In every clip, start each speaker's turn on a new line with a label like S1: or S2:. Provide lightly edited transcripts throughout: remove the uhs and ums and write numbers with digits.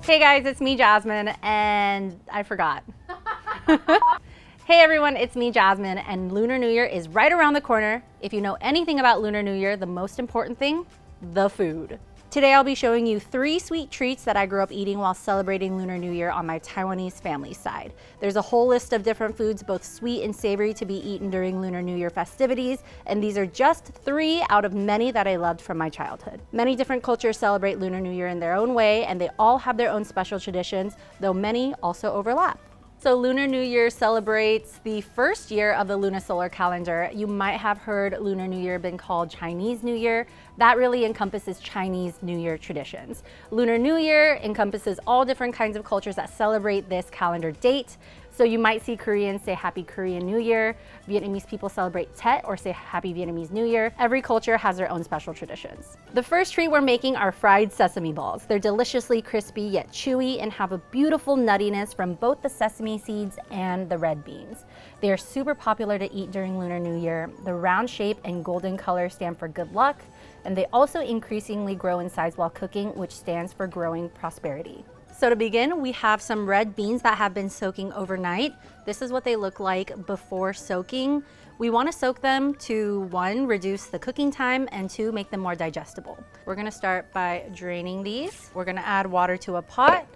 S1: Hey guys, it's me, Jasmine, and I forgot. Hey everyone, it's me, Jasmine, and Lunar New Year is right around the corner. If you know anything about Lunar New Year, the most important thing, the food. Today I'll be showing you 3 sweet treats that I grew up eating while celebrating Lunar New Year on my Taiwanese family side. There's a whole list of different foods, both sweet and savory, to be eaten during Lunar New Year festivities, and these are just 3 out of many that I loved from my childhood. Many different cultures celebrate Lunar New Year in their own way, and they all have their own special traditions, though many also overlap. So Lunar New Year celebrates the first year of the lunisolar calendar. You might have heard Lunar New Year been called Chinese New Year. That really encompasses Chinese New Year traditions. Lunar New Year encompasses all different kinds of cultures that celebrate this calendar date. So you might see Koreans say Happy Korean New Year. Vietnamese people celebrate Tet or say Happy Vietnamese New Year. Every culture has their own special traditions. The first treat we're making are fried sesame balls. They're deliciously crispy yet chewy and have a beautiful nuttiness from both the sesame seeds and the red beans. They are super popular to eat during Lunar New Year. The round shape and golden color stand for good luck, and they also increasingly grow in size while cooking, which stands for growing prosperity. So to begin, we have some red beans that have been soaking overnight. This is what they look like before soaking. We want to soak them to 1, reduce the cooking time, and 2, make them more digestible. We're going to start by draining these. We're going to add water to a pot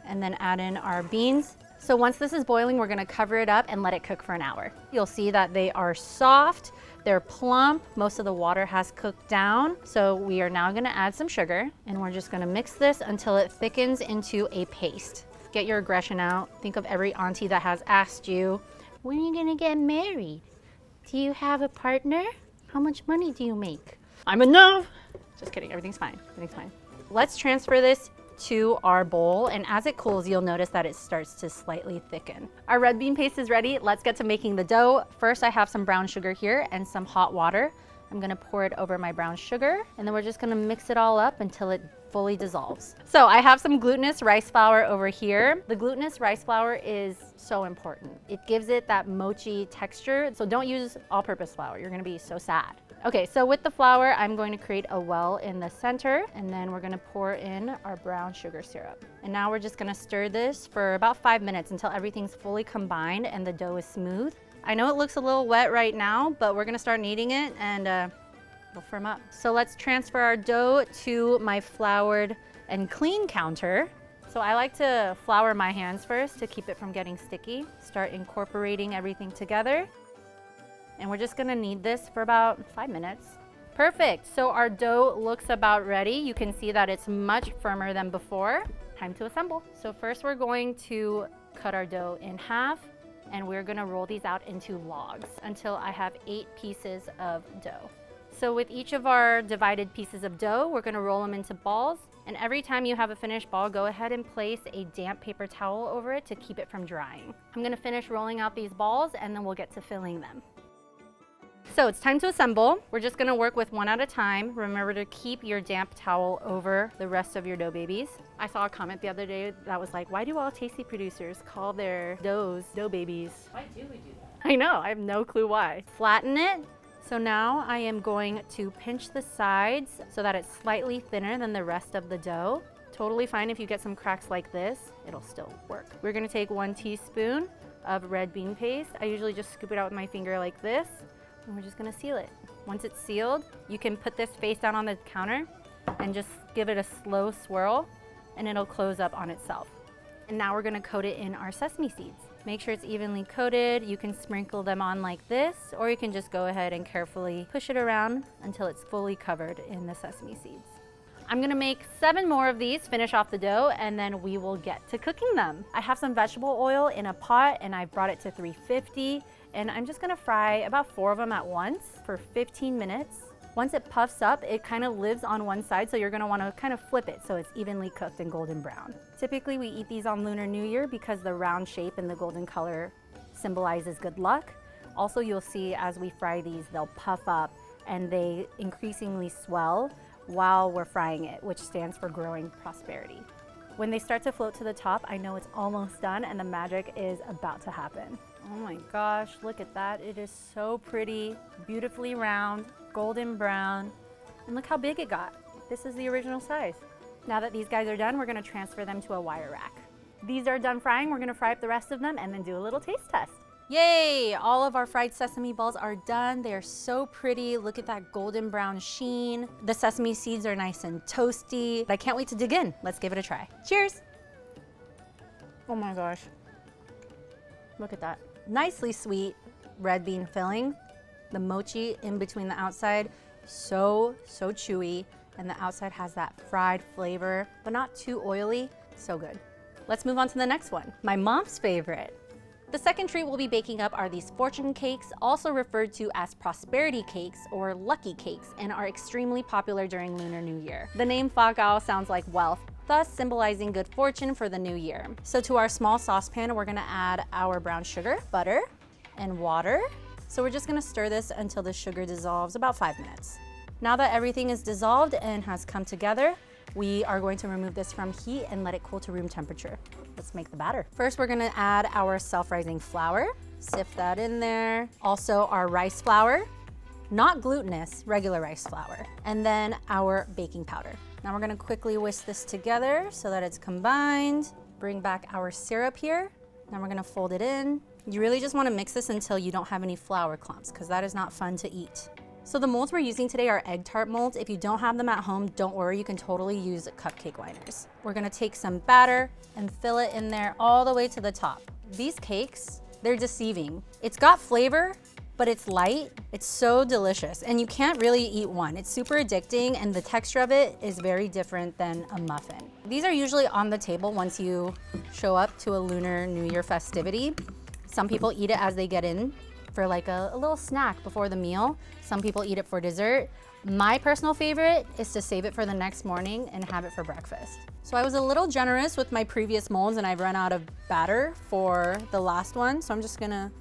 S1: and then add in our beans. So once this is boiling, we're going to cover it up and let it cook for an hour. You'll see that they are soft, they're plump, most of the water has cooked down. So we are now going to add some sugar, and we're just going to mix this until it thickens into a paste. Get your aggression out. Think of every auntie that has asked you, when are you going to get married? Do you have a partner? How much money do you make? I'm enough. Just kidding, everything's fine, everything's fine. Let's transfer this to our bowl, and as it cools, you'll notice that it starts to slightly thicken. Our red bean paste is ready. Let's get to making the dough. First, I have some brown sugar here and some hot water. I'm gonna pour it over my brown sugar, and then we're just gonna mix it all up until it fully dissolves. So I have some glutinous rice flour over here. The glutinous rice flour is so important. It gives it that mochi texture, so don't use all-purpose flour. You're gonna be so sad. Okay, so with the flour, I'm going to create a well in the center, and then we're gonna pour in our brown sugar syrup. And now we're just gonna stir this for about 5 minutes until everything's fully combined and the dough is smooth. I know it looks a little wet right now, but we're gonna start kneading it and it'll firm up. So let's transfer our dough to my floured and clean counter. So I like to flour my hands first to keep it from getting sticky. Start incorporating everything together. And we're just gonna knead this for about 5 minutes. Perfect, so our dough looks about ready. You can see that it's much firmer than before. Time to assemble. So first we're going to cut our dough in half, and we're gonna roll these out into logs until I have 8 pieces of dough. So with each of our divided pieces of dough, we're gonna roll them into balls, and every time you have a finished ball, go ahead and place a damp paper towel over it to keep it from drying. I'm gonna finish rolling out these balls, and then we'll get to filling them. So it's time to assemble. We're just gonna work with 1 at a time. Remember to keep your damp towel over the rest of your dough babies. I saw a comment the other day that was like, why do all tasty producers call their doughs dough babies?
S2: Why do we do that?
S1: I know, I have no clue why. Flatten it. So now I am going to pinch the sides so that it's slightly thinner than the rest of the dough. Totally fine if you get some cracks like this, it'll still work. We're gonna take 1 teaspoon of red bean paste. I usually just scoop it out with my finger like this. And we're just gonna seal it. Once it's sealed, you can put this face down on the counter and just give it a slow swirl, and it'll close up on itself. And now we're gonna coat it in our sesame seeds. Make sure it's evenly coated. You can sprinkle them on like this, or you can just go ahead and carefully push it around until it's fully covered in the sesame seeds. I'm gonna make 7 more of these, finish off the dough, and then we will get to cooking them. I have some vegetable oil in a pot, and I've brought it to 350. And I'm just gonna fry about 4 of them at once for 15 minutes. Once it puffs up, it kind of lives on one side, so you're gonna wanna kind of flip it so it's evenly cooked and golden brown. Typically, we eat these on Lunar New Year because the round shape and the golden color symbolizes good luck. Also, you'll see as we fry these, they'll puff up and they increasingly swell while we're frying it, which stands for growing prosperity. When they start to float to the top, I know it's almost done and the magic is about to happen. Oh my gosh, look at that. It is so pretty, beautifully round, golden brown, and look how big it got. This is the original size. Now that these guys are done, we're gonna transfer them to a wire rack. These are done frying. We're gonna fry up the rest of them and then do a little taste test. Yay! All of our fried sesame balls are done. They are so pretty. Look at that golden brown sheen. The sesame seeds are nice and toasty. I can't wait to dig in. Let's give it a try. Cheers! Oh my gosh. Look at that. Nicely sweet red bean filling. The mochi in between the outside, so chewy. And the outside has that fried flavor, but not too oily. So good. Let's move on to the next one. My mom's favorite. The second treat we'll be baking up are these fortune cakes, also referred to as prosperity cakes or lucky cakes, and are extremely popular during Lunar New Year. The name Fa Gao sounds like wealth, thus symbolizing good fortune for the new year. So to our small saucepan, we're gonna add our brown sugar, butter, and water. So we're just gonna stir this until the sugar dissolves, about 5 minutes. Now that everything is dissolved and has come together, we are going to remove this from heat and let it cool to room temperature. Let's make the batter. First, we're gonna add our self-rising flour. Sift that in there. Also our rice flour, not glutinous, regular rice flour. And then our baking powder. Now we're gonna quickly whisk this together so that it's combined. Bring back our syrup here. Now we're gonna fold it in. You really just wanna mix this until you don't have any flour clumps, because that is not fun to eat. So the molds we're using today are egg tart molds. If you don't have them at home, don't worry, you can totally use cupcake liners. We're gonna take some batter and fill it in there all the way to the top. These cakes, they're deceiving. It's got flavor, but it's light. It's so delicious, and you can't really eat one. It's super addicting, and the texture of it is very different than a muffin. These are usually on the table once you show up to a Lunar New Year festivity. Some people eat it as they get in, for like a little snack before the meal. Some people eat it for dessert. My personal favorite is to save it for the next morning and have it for breakfast. So I was a little generous with my previous molds and I've run out of batter for the last one. So I'm just gonna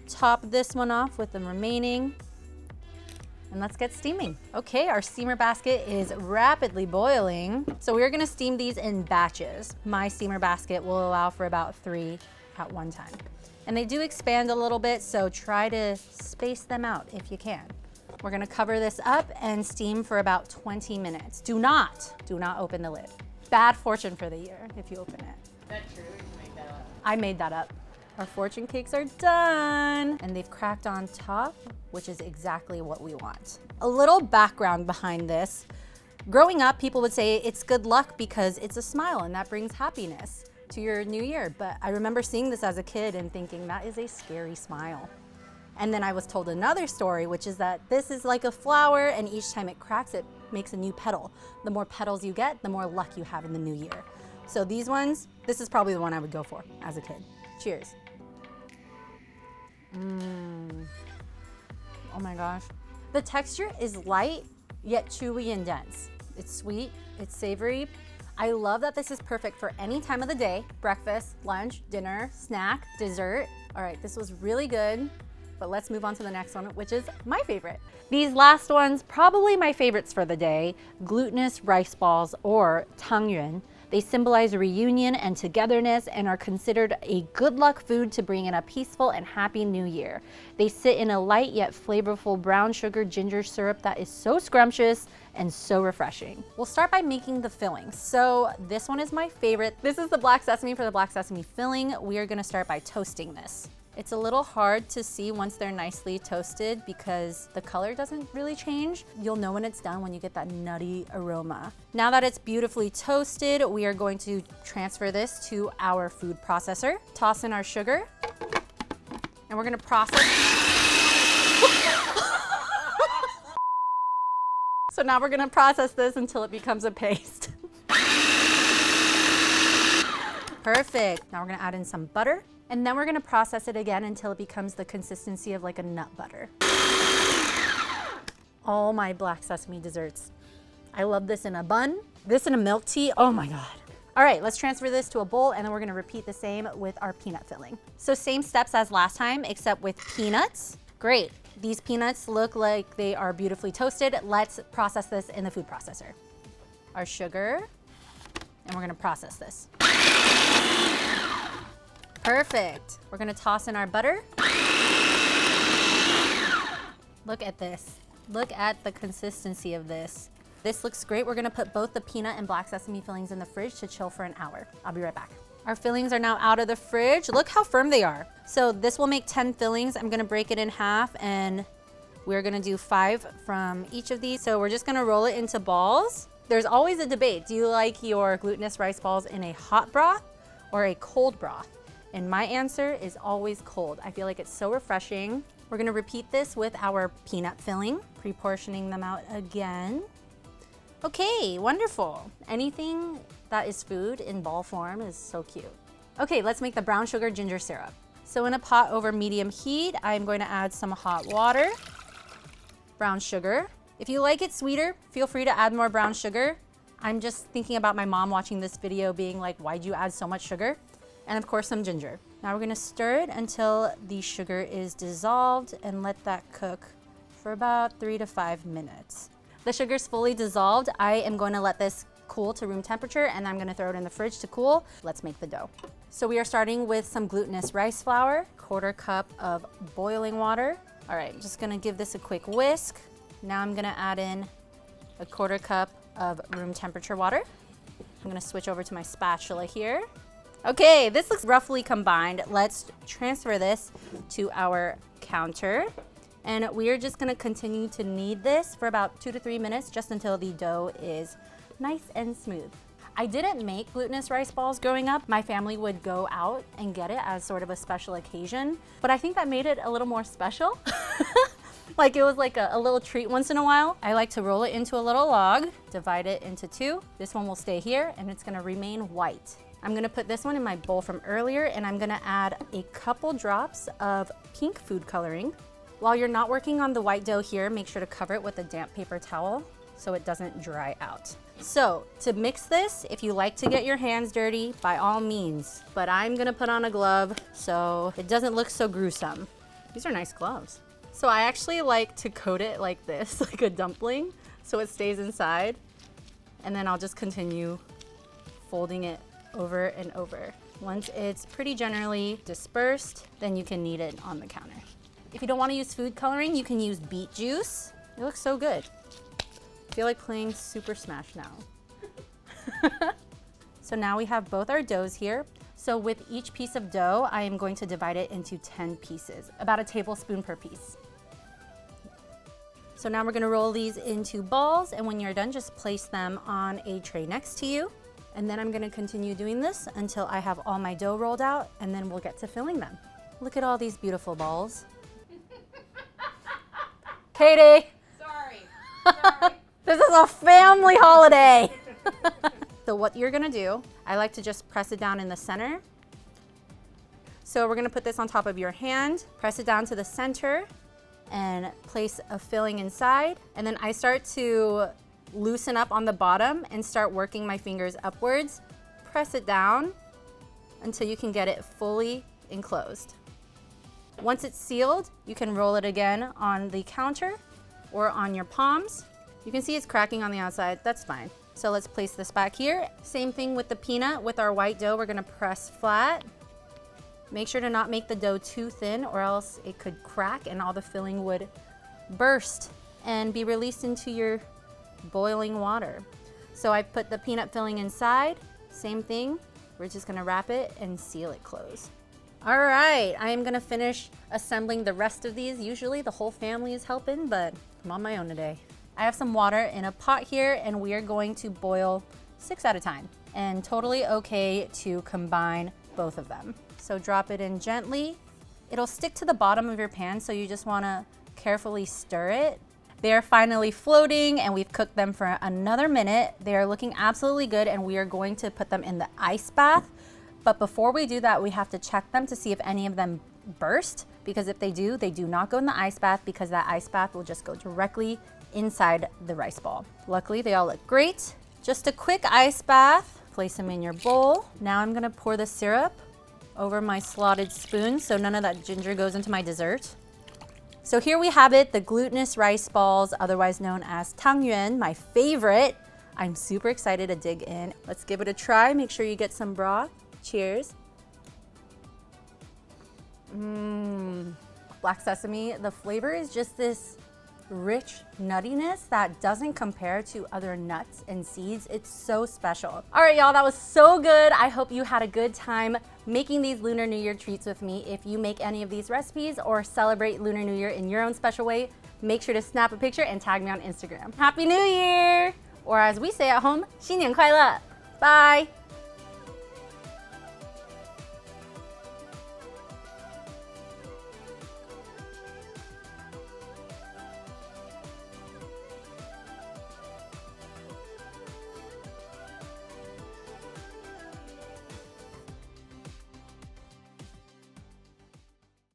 S1: top this one off with the remaining and let's get steaming. Okay, our steamer basket is rapidly boiling. So we're gonna steam these in batches. My steamer basket will allow for about 3 at one time. And they do expand a little bit, so try to space them out if you can. We're gonna cover this up and steam for about 20 minutes. Do not open the lid. Bad fortune for the year if you open it.
S2: Is that true? Or did you make that up?
S1: I made that up. Our fortune cakes are done and they've cracked on top, which is exactly what we want. A little background behind this. Growing up, people would say it's good luck because it's a smile and that brings happiness to your new year. But I remember seeing this as a kid and thinking that is a scary smile. And then I was told another story, which is that this is like a flower and each time it cracks, it makes a new petal. The more petals you get, the more luck you have in the new year. So these ones, this is probably the one I would go for as a kid. Cheers. Oh my gosh. The texture is light, yet chewy and dense. It's sweet, it's savory. I love that this is perfect for any time of the day, breakfast, lunch, dinner, snack, dessert. All right, this was really good, but let's move on to the next one, which is my favorite. These last ones, probably my favorites for the day, glutinous rice balls or tangyuan. They symbolize reunion and togetherness and are considered a good luck food to bring in a peaceful and happy new year. They sit in a light yet flavorful brown sugar ginger syrup that is so scrumptious and so refreshing. We'll start by making the filling. So this one is my favorite. This is the black sesame for the black sesame filling. We are gonna start by toasting this. It's a little hard to see once they're nicely toasted because the color doesn't really change. You'll know when it's done when you get that nutty aroma. Now that it's beautifully toasted, we are going to transfer this to our food processor. Toss in our sugar, and we're gonna process. So now we're gonna process this until it becomes a paste. Perfect. Now we're gonna add in some butter. And then we're gonna process it again until it becomes the consistency of like a nut butter. All my black sesame desserts. I love this in a bun, this in a milk tea, oh my God. All right, let's transfer this to a bowl and then we're gonna repeat the same with our peanut filling. So same steps as last time, except with peanuts. Great, these peanuts look like they are beautifully toasted. Let's process this in the food processor. Our sugar, and we're gonna process this. Perfect. We're gonna toss in our butter. Look at this. Look at the consistency of this. This looks great. We're gonna put both the peanut and black sesame fillings in the fridge to chill for an hour. I'll be right back. Our fillings are now out of the fridge. Look how firm they are. So this will make 10 fillings. I'm gonna break it in half and we're gonna do 5 from each of these. So we're just gonna roll it into balls. There's always a debate. Do you like your glutinous rice balls in a hot broth or a cold broth? And my answer is always cold. I feel like it's so refreshing. We're gonna repeat this with our peanut filling, pre-portioning them out again. Okay, wonderful. Anything that is food in ball form is so cute. Okay, let's make the brown sugar ginger syrup. So in a pot over medium heat, I'm going to add some hot water, brown sugar. If you like it sweeter, feel free to add more brown sugar. I'm just thinking about my mom watching this video being like, why'd you add so much sugar? And of course some ginger. Now we're gonna stir it until the sugar is dissolved and let that cook for about 3 to 5 minutes. The sugar's fully dissolved. I am going to let this cool to room temperature and I'm gonna throw it in the fridge to cool. Let's make the dough. So we are starting with some glutinous rice flour, 1/4 cup of boiling water. All right, I'm just gonna give this a quick whisk. Now I'm gonna add in a 1/4 cup of room temperature water. I'm gonna switch over to my spatula here. Okay, this looks roughly combined. Let's transfer this to our counter. And we are just gonna continue to knead this for about 2 to 3 minutes, just until the dough is nice and smooth. I didn't make glutinous rice balls growing up. My family would go out and get it as sort of a special occasion, but I think that made it a little more special. Like it was like a little treat once in a while. I like to roll it into a little log, divide it into 2. This one will stay here and it's gonna remain white. I'm gonna put this one in my bowl from earlier and I'm gonna add a couple drops of pink food coloring. While you're not working on the white dough here, make sure to cover it with a damp paper towel so it doesn't dry out. So to mix this, if you like to get your hands dirty, by all means, but I'm gonna put on a glove so it doesn't look so gruesome. These are nice gloves. So I actually like to coat it like this, like a dumpling, so it stays inside. And then I'll just continue folding it over and over. Once it's pretty generally dispersed, then you can knead it on the counter. If you don't want to use food coloring, you can use beet juice. It looks so good. I feel like playing Super Smash now. So now we have both our doughs here. So with each piece of dough, I am going to divide it into 10 pieces, about a tablespoon per piece. So now we're gonna roll these into balls, and when you're done, just place them on a tray next to you. And then I'm gonna continue doing this until I have all my dough rolled out, and then we'll get to filling them. Look at all these beautiful balls. Katie!
S2: Sorry.
S1: This is a family holiday. So what you're gonna do, I like to just press it down in the center. So we're gonna put this on top of your hand, press it down to the center, and place a filling inside. And then I start to loosen up on the bottom and start working my fingers upwards. Press it down until you can get it fully enclosed. Once it's sealed, you can roll it again on the counter or on your palms. You can see it's cracking on the outside, that's fine. So let's place this back here. Same thing with the peanut. With our white dough, we're gonna press flat. Make sure to not make the dough too thin or else it could crack and all the filling would burst and be released into your boiling water. So I put the peanut filling inside, same thing. We're just gonna wrap it and seal it closed. All right, I am gonna finish assembling the rest of these. Usually the whole family is helping, but I'm on my own today. I have some water in a pot here and we are going to boil 6 at a time, and totally okay to combine both of them. So drop it in gently. It'll stick to the bottom of your pan, so you just wanna carefully stir it. They're finally floating and we've cooked them for another minute. They're looking absolutely good and we are going to put them in the ice bath. But before we do that, we have to check them to see if any of them burst, because if they do not go in the ice bath, because that ice bath will just go directly inside the rice ball. Luckily, they all look great. Just a quick ice bath. Place them in your bowl. Now I'm gonna pour the syrup over my slotted spoon so none of that ginger goes into my dessert. So here we have it, the glutinous rice balls, otherwise known as tangyuan, my favorite. I'm super excited to dig in. Let's give it a try. Make sure you get some broth. Cheers. Black sesame, the flavor is just this rich nuttiness that doesn't compare to other nuts and seeds. It's so special. All right, y'all, that was so good. I hope you had a good time making these Lunar New Year treats with me. If you make any of these recipes or celebrate Lunar New Year in your own special way, make sure to snap a picture and tag me on Instagram. Happy New Year! Or as we say at home, 新年快乐! Bye!